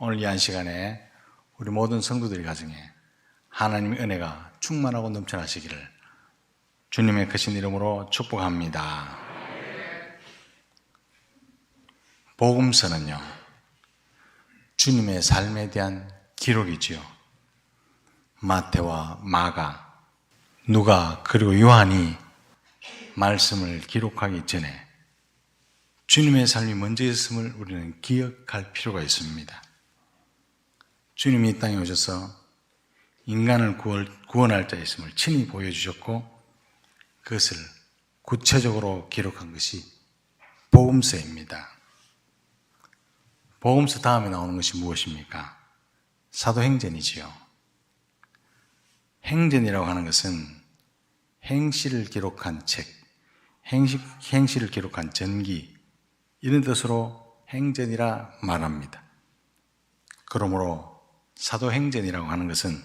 오늘 이 한 시간에 우리 모든 성도들의 가정에 하나님의 은혜가 충만하고 넘쳐나시기를 주님의 크신 이름으로 축복합니다. 복음서는요, 주님의 삶에 대한 기록이지요. 마태와 마가, 누가 그리고 요한이 말씀을 기록하기 전에 주님의 삶이 먼저 있음을 우리는 기억할 필요가 있습니다. 주님이 이 땅에 오셔서 인간을 구원할 자 있음을 친히 보여주셨고 그것을 구체적으로 기록한 것이 복음서입니다. 복음서 다음에 나오는 것이 무엇입니까? 사도행전이지요. 행전이라고 하는 것은 행실을 기록한 책, 행실을 기록한 전기, 이런 뜻으로 행전이라 말합니다. 그러므로 사도행전이라고 하는 것은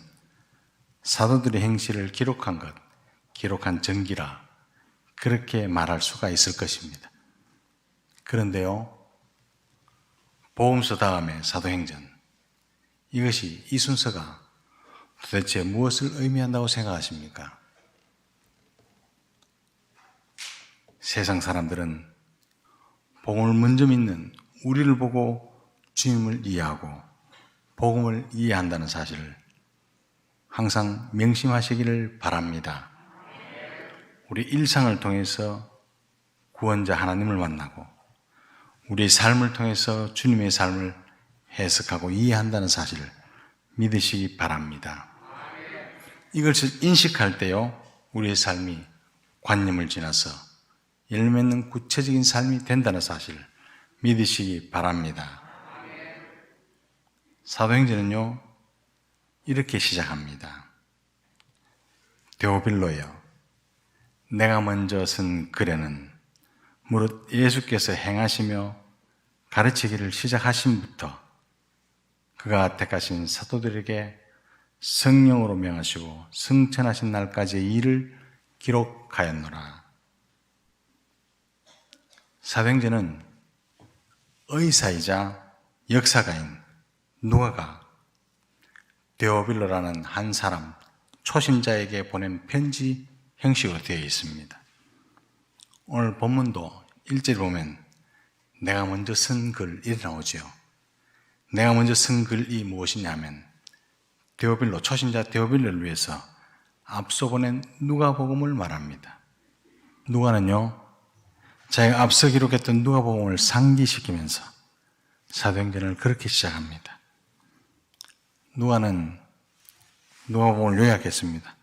사도들의 행실을 기록한 것, 기록한 전기라 그렇게 말할 수가 있을 것입니다. 그런데요, 복음서 다음에 사도행전, 이것이 이 순서가 도대체 무엇을 의미한다고 생각하십니까? 세상 사람들은 복음을 먼저 믿는 우리를 보고 주님을 이해하고 복음을 이해한다는 사실을 항상 명심하시기를 바랍니다. 우리 일상을 통해서 구원자 하나님을 만나고 우리의 삶을 통해서 주님의 삶을 해석하고 이해한다는 사실을 믿으시기 바랍니다. 이것을 인식할 때요, 우리의 삶이 관념을 지나서 열매맺는 구체적인 삶이 된다는 사실을 믿으시기 바랍니다. 사도행전은요, 이렇게 시작합니다. 데오빌로여, 내가 먼저 쓴 글에는 무릇 예수께서 행하시며 가르치기를 시작하심부터 그가 택하신 사도들에게 성령으로 명하시고 승천하신 날까지의 일을 기록하였노라. 사도행전은 의사이자 역사가인 누가가 데오빌로라는 한 사람, 초신자에게 보낸 편지 형식으로 되어 있습니다. 오늘 본문도 1절에 보면 내가 먼저 쓴 글, 이렇게 나오죠. 내가 먼저 쓴 글이 무엇이냐 하면 데오빌로, 초신자 데오빌로를 위해서 앞서 보낸 누가복음을 말합니다. 누가는요, 자기가 앞서 기록했던 누가복음을 상기시키면서 사도행전을 그렇게 시작합니다. 누가는 누가복음을 요약했습니다.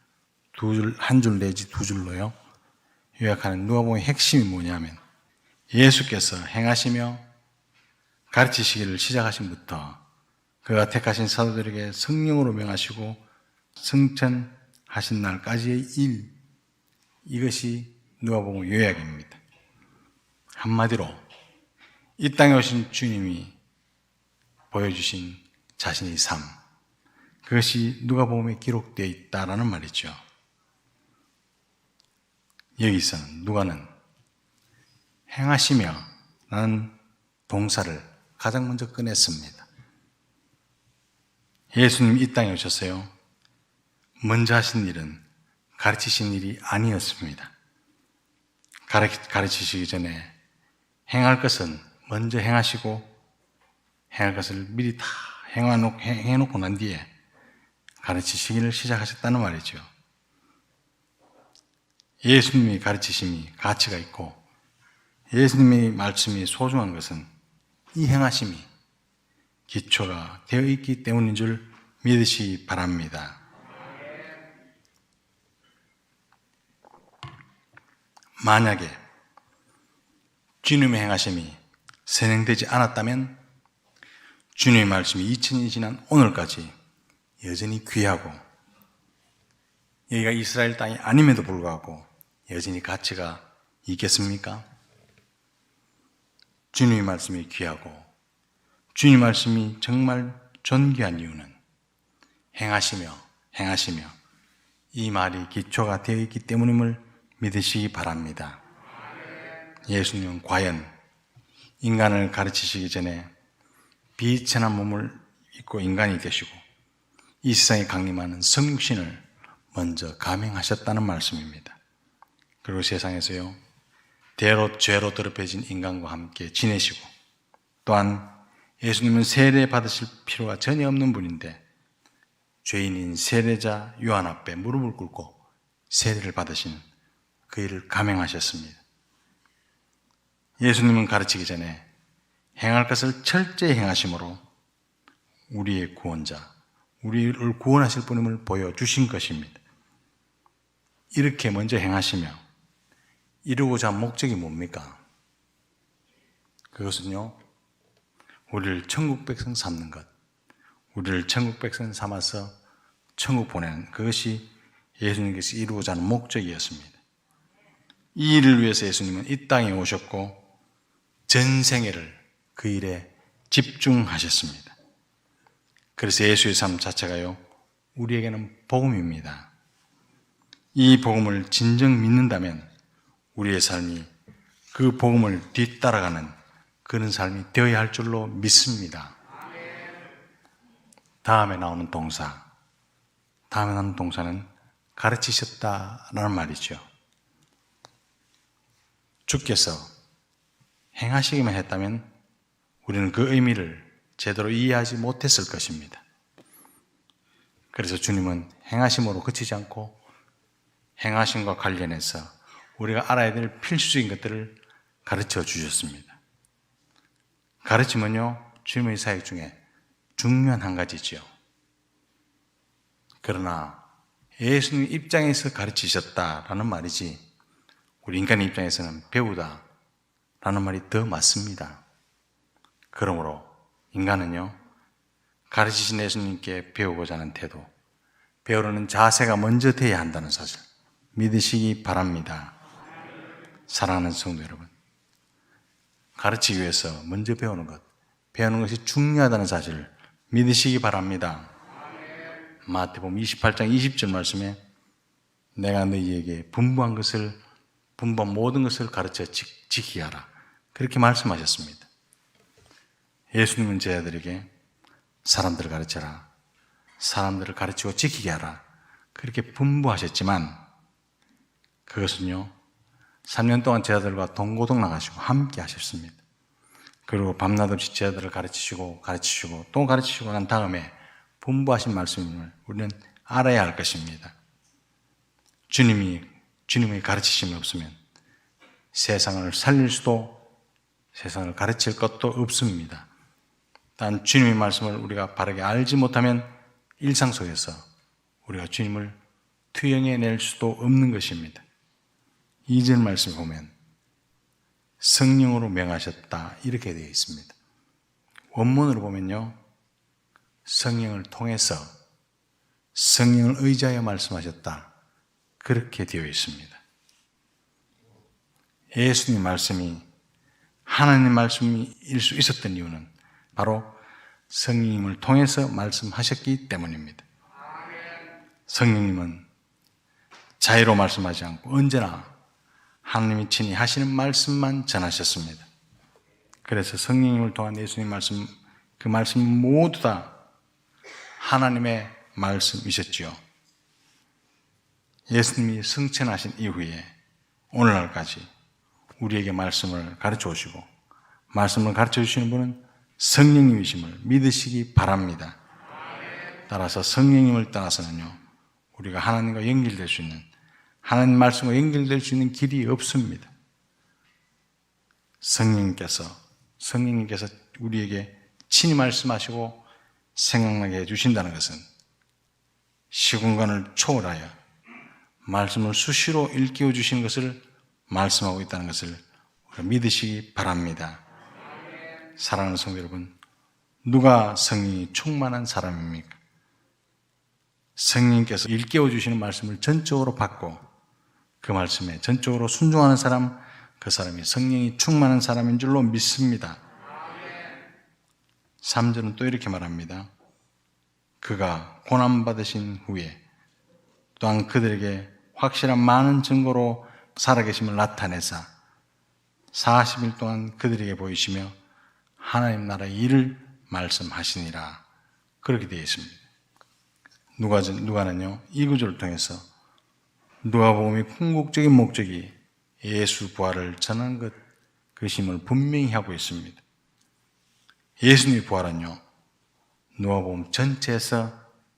한 줄 내지 두 줄로요, 요약하는 누가복음의 핵심이 뭐냐면 예수께서 행하시며 가르치시기를 시작하심부터 그가 택하신 사도들에게 성령으로 명하시고 승천하신 날까지의 일, 이것이 누가복음 요약입니다. 한마디로 이 땅에 오신 주님이 보여주신 자신의 삶, 그것이 누가복음에 기록되어 있다라는 말이죠. 여기서는 누가는 행하시며 라는 동사를 가장 먼저 꺼냈습니다. 예수님이 이 땅에 오셨어요. 먼저 하신 일은 가르치신 일이 아니었습니다. 가르치시기 전에 행할 것은 먼저 행하시고 행할 것을 미리 다 해놓고 난 뒤에 가르치시기를 시작하셨다는 말이죠. 예수님이 가르치심이 가치가 있고 예수님의 말씀이 소중한 것은 이 행하심이 기초가 되어 있기 때문인 줄 믿으시기 바랍니다. 만약에 주님의 행하심이 선행되지 않았다면 주님의 말씀이 2000년이 지난 오늘까지 여전히 귀하고 여기가 이스라엘 땅이 아님에도 불구하고 여전히 가치가 있겠습니까? 주님의 말씀이 귀하고 주님의 말씀이 정말 존귀한 이유는 행하시며 이 말이 기초가 되어 있기 때문임을 믿으시기 바랍니다. 예수님은 과연 인간을 가르치시기 전에 비천한 몸을 있고 인간이 되시고 이 세상에 강림하는 성육신을 먼저 감행하셨다는 말씀입니다. 그리고 세상에서요, 죄로 더럽혀진 인간과 함께 지내시고, 또한 예수님은 세례 받으실 필요가 전혀 없는 분인데 죄인인 세례자 요한 앞에 무릎을 꿇고 세례를 받으신 그 일을 감행하셨습니다. 예수님은 가르치기 전에 행할 것을 철저히 행하심으로 우리의 구원자, 우리를 구원하실 분임을 보여주신 것입니다. 이렇게 먼저 행하시며 이루고자 한 목적이 뭡니까? 그것은요, 우리를 천국 백성 삼는 것, 우리를 천국 백성 삼아서 천국 보내는, 그것이 예수님께서 이루고자 하는 목적이었습니다. 이 일을 위해서 예수님은 이 땅에 오셨고 전생애를 그 일에 집중하셨습니다. 그래서 예수의 삶 자체가요, 우리에게는 복음입니다. 이 복음을 진정 믿는다면 우리의 삶이 그 복음을 뒤따라가는 그런 삶이 되어야 할 줄로 믿습니다. 다음에 나오는 동사는 가르치셨다라는 말이죠. 주께서 행하시기만 했다면 우리는 그 의미를 제대로 이해하지 못했을 것입니다. 그래서 주님은 행하심으로 그치지 않고 행하심과 관련해서 우리가 알아야 될 필수적인 것들을 가르쳐 주셨습니다. 가르침은요, 주님의 사역 중에 중요한 한 가지지요. 그러나 예수님 입장에서 가르치셨다라는 말이지 우리 인간의 입장에서는 배우다라는 말이 더 맞습니다. 그러므로 인간은요, 가르치신 예수님께 배우고자 하는 태도, 배우려는 자세가 먼저 되어야 한다는 사실 믿으시기 바랍니다. 사랑하는 성도 여러분, 가르치기 위해서 먼저 배우는 것이 중요하다는 사실을 믿으시기 바랍니다. 마태복음 28장 20절 말씀에 내가 너희에게 분부한 모든 것을 가르쳐 지키게 하라, 그렇게 말씀하셨습니다. 예수님은 제자들에게 사람들을 가르쳐라, 사람들을 가르치고 지키게 하라, 그렇게 분부하셨지만 그것은요, 3년 동안 제자들과 동고동 나가시고 함께 하셨습니다. 그리고 밤낮 없이 제자들을 가르치시고 또 가르치시고 난 다음에 분부하신 말씀을 우리는 알아야 할 것입니다. 주님의 가르치심이 없으면 세상을 살릴 수도, 세상을 가르칠 것도 없습니다. 단 주님의 말씀을 우리가 바르게 알지 못하면 일상 속에서 우리가 주님을 투영해낼 수도 없는 것입니다. 2절 말씀을 보면 성령으로 명하셨다, 이렇게 되어 있습니다. 원문으로 보면요, 성령을 통해서, 성령을 의지하여 말씀하셨다, 그렇게 되어 있습니다. 예수님 말씀이 하나님 말씀일 수 있었던 이유는 바로 성령님을 통해서 말씀하셨기 때문입니다. 성령님은 자유로 말씀하지 않고 언제나 하나님이 친히 하시는 말씀만 전하셨습니다. 그래서 성령님을 통한 예수님 말씀, 그 말씀 모두 다 하나님의 말씀이셨지요. 예수님이 승천하신 이후에 오늘날까지 우리에게 말씀을 가르쳐 오시고 말씀을 가르쳐 주시는 분은 성령님이심을 믿으시기 바랍니다. 따라서 성령님을 따라서는요, 우리가 하나님과 연결될 수 있는, 하나님 말씀과 연결될 수 있는 길이 없습니다. 성령님께서 우리에게 친히 말씀하시고 생각나게 해주신다는 것은 시공간을 초월하여 말씀을 수시로 일깨워 주시는 것을 말씀하고 있다는 것을 우리가 믿으시기 바랍니다. 사랑하는 성도 여러분, 누가 성령이 충만한 사람입니까? 성령님께서 일깨워 주시는 말씀을 전적으로 받고 그 말씀에 전적으로 순종하는 사람, 그 사람이 성령이 충만한 사람인 줄로 믿습니다. 3절은 또 이렇게 말합니다. 그가 고난받으신 후에 또한 그들에게 확실한 많은 증거로 살아계심을 나타내사 40일 동안 그들에게 보이시며 하나님 나라의 일을 말씀하시니라, 그렇게 되어 있습니다. 누가는요, 이 구절을 통해서 누가복음의 궁극적인 목적이 예수 부활을 전하는 그것임을 분명히 하고 있습니다. 예수님의 부활은요, 누가복음 전체에서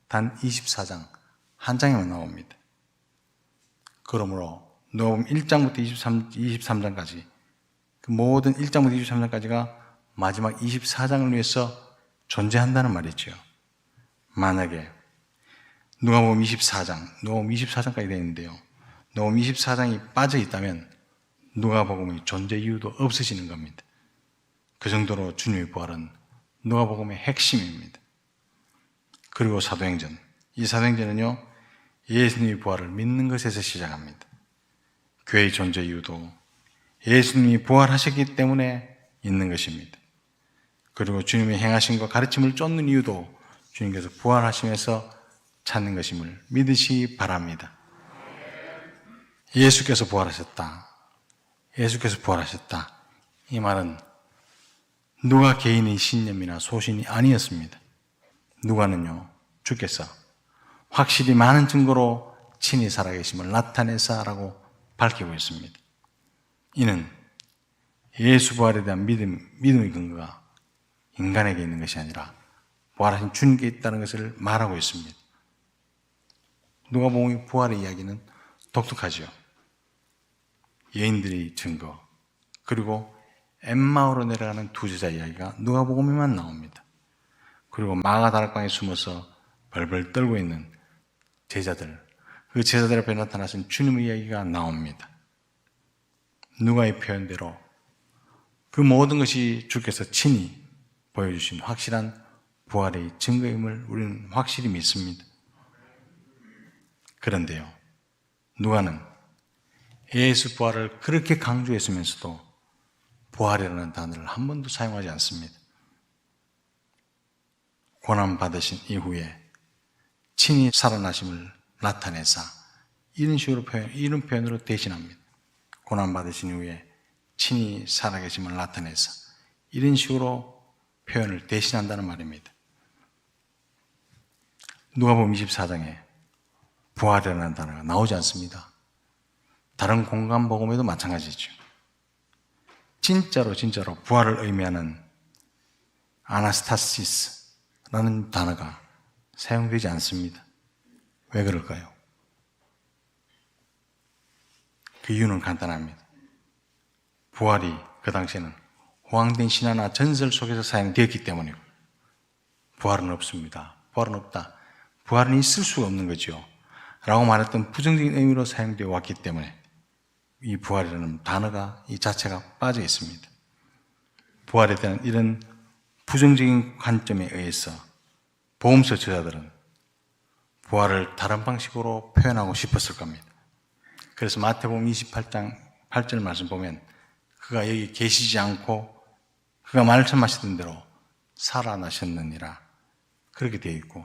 단 24장 한 장에만 나옵니다. 그러므로 누가복음 1장부터 23장까지 그 모든 1장부터 23장까지가 마지막 24장을 위해서 존재한다는 말이죠. 만약에 누가복음 24장까지 되어 있는데요. 누가복음 24장이 빠져 있다면 누가복음의 존재 이유도 없어지는 겁니다. 그 정도로 주님의 부활은 누가복음의 핵심입니다. 그리고 사도행전. 이 사도행전은요, 예수님의 부활을 믿는 것에서 시작합니다. 교회의 존재 이유도 예수님이 부활하셨기 때문에 있는 것입니다. 그리고 주님의 행하심과 가르침을 쫓는 이유도 주님께서 부활하시면서 찾는 것임을 믿으시기 바랍니다. 예수께서 부활하셨다. 예수께서 부활하셨다. 이 말은 누가 개인의 신념이나 소신이 아니었습니다. 누가는요, 주께서 확실히 많은 증거로 친히 살아계심을 나타내사라고 밝히고 있습니다. 이는 예수 부활에 대한 믿음의 근거가 인간에게 있는 것이 아니라 부활하신 주님께 있다는 것을 말하고 있습니다. 누가복음의 부활의 이야기는 독특하죠. 여인들의 증거, 그리고 엠마오로 내려가는 두 제자 이야기가 누가복음에만 나옵니다. 그리고 마가다락방에 숨어서 벌벌 떨고 있는 제자들, 그 제자들 앞에 나타나신 주님의 이야기가 나옵니다. 누가의 표현대로 그 모든 것이 주께서 친히 보여주신 확실한 부활의 증거임을 우리는 확실히 믿습니다. 그런데요, 누가는 예수 부활을 그렇게 강조했으면서도 부활이라는 단어를 한 번도 사용하지 않습니다. 고난받으신 이후에 친히 살아나심을 나타내사 이런 표현으로 대신합니다. 고난받으신 이후에 친히 살아계심을 나타내사 이런 식으로 표현을 대신한다는 말입니다. 누가복음 24장에 부활이라는 단어가 나오지 않습니다. 다른 공간복음에도 마찬가지죠. 진짜로 부활을 의미하는 아나스타시스라는 단어가 사용되지 않습니다. 왜 그럴까요? 그 이유는 간단합니다. 부활이 그 당시에는 호황된 신화나 전설 속에서 사용되었기 때문이고, 부활은 없습니다. 부활은 없다. 부활은 있을 수가 없는 거죠. 라고 말했던 부정적인 의미로 사용되어 왔기 때문에 이 부활이라는 단어가 이 자체가 빠져 있습니다. 부활에 대한 이런 부정적인 관점에 의해서 복음서 저자들은 부활을 다른 방식으로 표현하고 싶었을 겁니다. 그래서 마태복음 28장 8절 말씀 보면 그가 여기 계시지 않고 그가 말씀하시던 대로 살아나셨느니라 그렇게 되어 있고,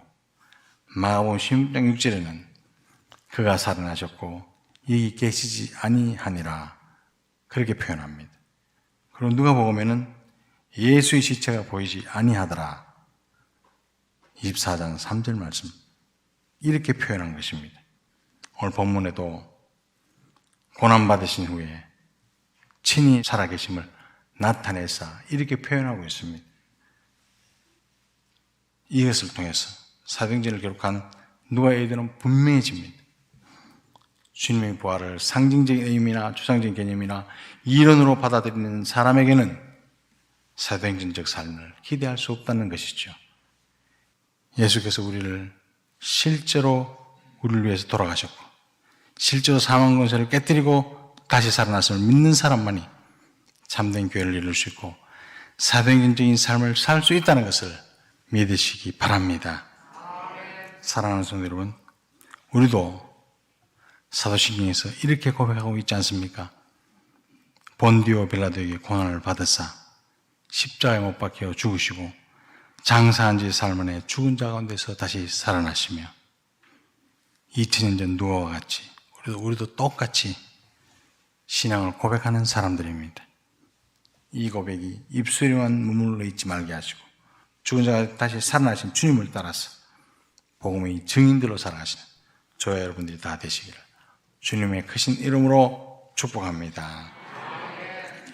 마가복음 16장 6절에는 그가 살아나셨고 여기 계시지 아니하니라 그렇게 표현합니다. 그리고 누가복음에는 예수의 시체가 보이지 아니하더라 24장 3절 말씀 이렇게 표현한 것입니다. 오늘 본문에도 고난받으신 후에 친히 살아계심을 나타내사 이렇게 표현하고 있습니다. 이것을 통해서 사도행전을 기록한 누가에게는 분명해집니다. 주님의 부활을 상징적인 의미나 추상적인 개념이나 이론으로 받아들이는 사람에게는 사도행전적 삶을 기대할 수 없다는 것이죠. 예수께서 실제로 우리를 위해서 돌아가셨고 실제로 사망 권세를 깨뜨리고 다시 살아났음을 믿는 사람만이 참된 교회를 이룰 수 있고 사도행전적인 삶을 살 수 있다는 것을 믿으시기 바랍니다. 사랑하는 성도 여러분, 우리도 사도신경에서 이렇게 고백하고 있지 않습니까? 본디오 빌라도에게 고난을 받으사 십자가에 못 박혀 죽으시고 장사한 지 사흘 만에 죽은 자 가운데서 다시 살아나시며 2000년 전 누가와 같이 우리도 똑같이 신앙을 고백하는 사람들입니다. 이 고백이 입술에만 머물러 있지 말게 하시고 죽은 자가 다시 살아나신 주님을 따라서 복음의 증인들로 살아가시는 저와 여러분들이 다 되시기를 주님의 크신 이름으로 축복합니다.